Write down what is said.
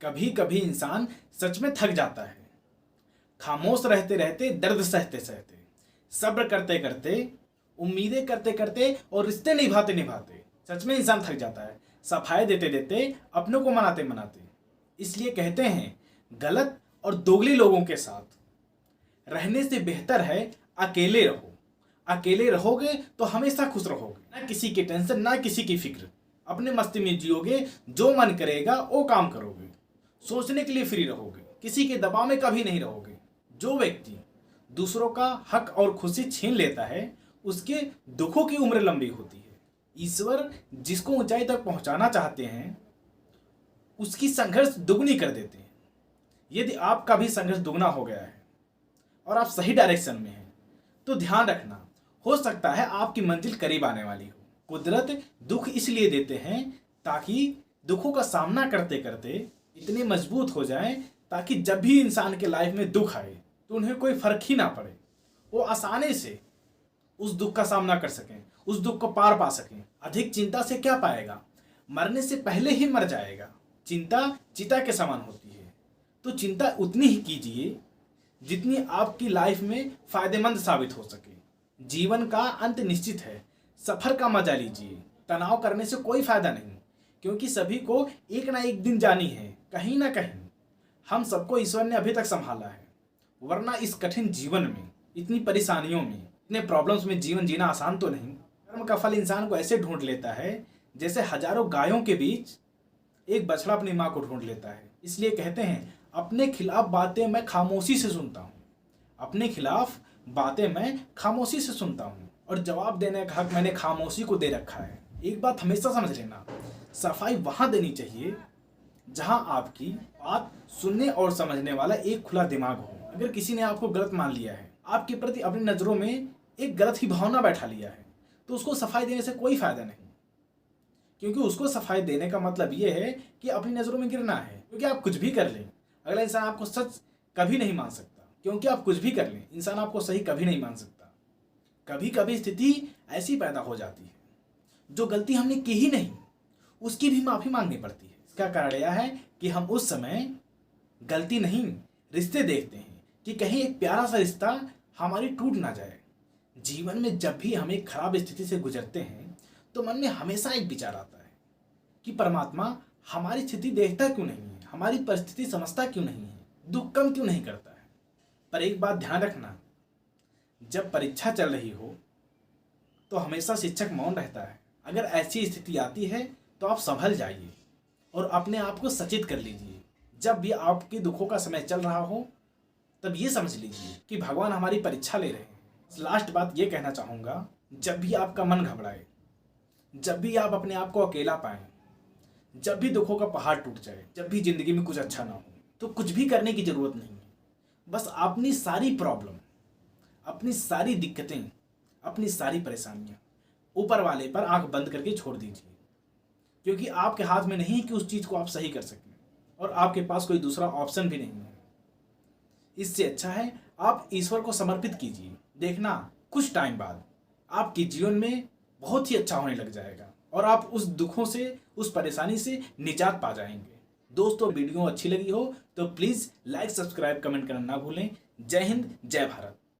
कभी कभी इंसान सच में थक जाता है। खामोश रहते रहते, दर्द सहते सहते, सब्र करते करते, उम्मीदें करते करते और रिश्ते निभाते निभाते सच में इंसान थक जाता है। सफाई देते देते, अपनों को मनाते मनाते। इसलिए कहते हैं, गलत और दोगले लोगों के साथ रहने से बेहतर है अकेले रहो। अकेले रहोगे तो हमेशा खुश रहोगे, ना किसी की टेंशन, ना किसी की फिक्र। अपने मस्ती में जियोगे, जो मन करेगा वो काम करोगे, सोचने के लिए फ्री रहोगे, किसी के दबाव में कभी नहीं रहोगे। जो व्यक्ति दूसरों का हक और खुशी छीन लेता है, उसके दुखों की उम्र लंबी होती है। ईश्वर जिसको ऊंचाई तक पहुंचाना चाहते हैं, उसकी संघर्ष दुगनी कर देते हैं। यदि आपका भी संघर्ष दुगना हो गया है और आप सही डायरेक्शन में हैं, तो ध्यान रखना, हो सकता है आपकी मंजिल करीब आने वाली हो। कुदरत दुख इसलिए देते हैं ताकि दुखों का सामना करते करते इतने मजबूत हो जाएं, ताकि जब भी इंसान के लाइफ में दुख आए तो उन्हें कोई फर्क ही ना पड़े। वो आसानी से उस दुख का सामना कर सकें, उस दुख को पार पा सकें। अधिक चिंता से क्या पाएगा, मरने से पहले ही मर जाएगा। चिंता चिता के समान होती है, तो चिंता उतनी ही कीजिए जितनी आपकी लाइफ में फायदेमंद साबित हो सके। जीवन का अंत निश्चित है, सफर का मजा लीजिए। तनाव करने से कोई फायदा नहीं, क्योंकि सभी को एक ना एक दिन जानी है, कहीं ना कहीं। हम सबको ईश्वर ने अभी तक संभाला है, वरना इस कठिन जीवन में, इतनी परेशानियों में, इतने प्रॉब्लम्स में जीवन जीना आसान तो नहीं। कर्म का फल इंसान को ऐसे ढूंढ लेता है जैसे हजारों गायों के बीच एक बछड़ा अपनी माँ को ढूंढ लेता है। इसलिए कहते हैं, अपने खिलाफ बातें मैं खामोशी से सुनता हूँ। अपने खिलाफ बातें मैं खामोशी से सुनता हूँ, और जवाब देने का हक मैंने खामोशी को दे रखा है। एक बात हमेशा समझ लेना, सफाई वहाँ देनी चाहिए जहाँ आपकी बात सुनने और समझने वाला एक खुला दिमाग हो। अगर किसी ने आपको गलत मान लिया है, आपके प्रति अपनी नज़रों में एक गलत ही भावना बैठा लिया है, तो उसको सफाई देने से कोई फायदा नहीं। क्योंकि उसको सफाई देने का मतलब ये है कि अपनी नज़रों में गिरना है। क्योंकि आप कुछ भी कर लें, अगला इंसान आपको सच कभी नहीं मान सकता। क्योंकि आप कुछ भी कर लें, इंसान आपको सही कभी नहीं मान सकता। कभी कभी स्थिति ऐसी पैदा हो जाती है, जो गलती हमने की ही नहीं, उसकी भी माफ़ी मांगनी पड़ती है। इसका कारण यह है कि हम उस समय गलती नहीं, रिश्ते देखते हैं कि कहीं एक प्यारा सा रिश्ता हमारी टूट ना जाए। जीवन में जब भी हम एक खराब स्थिति से गुजरते हैं, तो मन में हमेशा एक विचार आता है कि परमात्मा हमारी स्थिति देखता क्यों नहीं है, हमारी परिस्थिति समझता क्यों नहीं है, दुख कम क्यों नहीं करता है। पर एक बात ध्यान रखना, जब परीक्षा चल रही हो तो हमेशा शिक्षक मौन रहता है। अगर ऐसी स्थिति आती है तो आप संभल जाइए और अपने आप को सचेत कर लीजिए। जब भी आपके दुखों का समय चल रहा हो, तब ये समझ लीजिए कि भगवान हमारी परीक्षा ले रहे हैं। लास्ट बात ये कहना चाहूँगा, जब भी आपका मन घबराए, जब भी आप अपने आप को अकेला पाएं, जब भी दुखों का पहाड़ टूट जाए, जब भी जिंदगी में कुछ अच्छा ना हो, तो कुछ भी करने की जरूरत नहीं है। बस अपनी सारी प्रॉब्लम, अपनी सारी दिक्कतें, अपनी सारी परेशानियां ऊपर वाले पर आंख बंद करके छोड़ दीजिए। क्योंकि आपके हाथ में नहीं कि उस चीज़ को आप सही कर सकें, और आपके पास कोई दूसरा ऑप्शन भी नहीं है। इससे अच्छा है आप ईश्वर को समर्पित कीजिए। देखना, कुछ टाइम बाद आपके जीवन में बहुत ही अच्छा होने लग जाएगा और आप उस दुखों से, उस परेशानी से निजात पा जाएंगे। दोस्तों, वीडियो अच्छी लगी हो तो प्लीज़ लाइक, सब्सक्राइब, कमेंट करना ना भूलें। जय हिंद, जय भारत।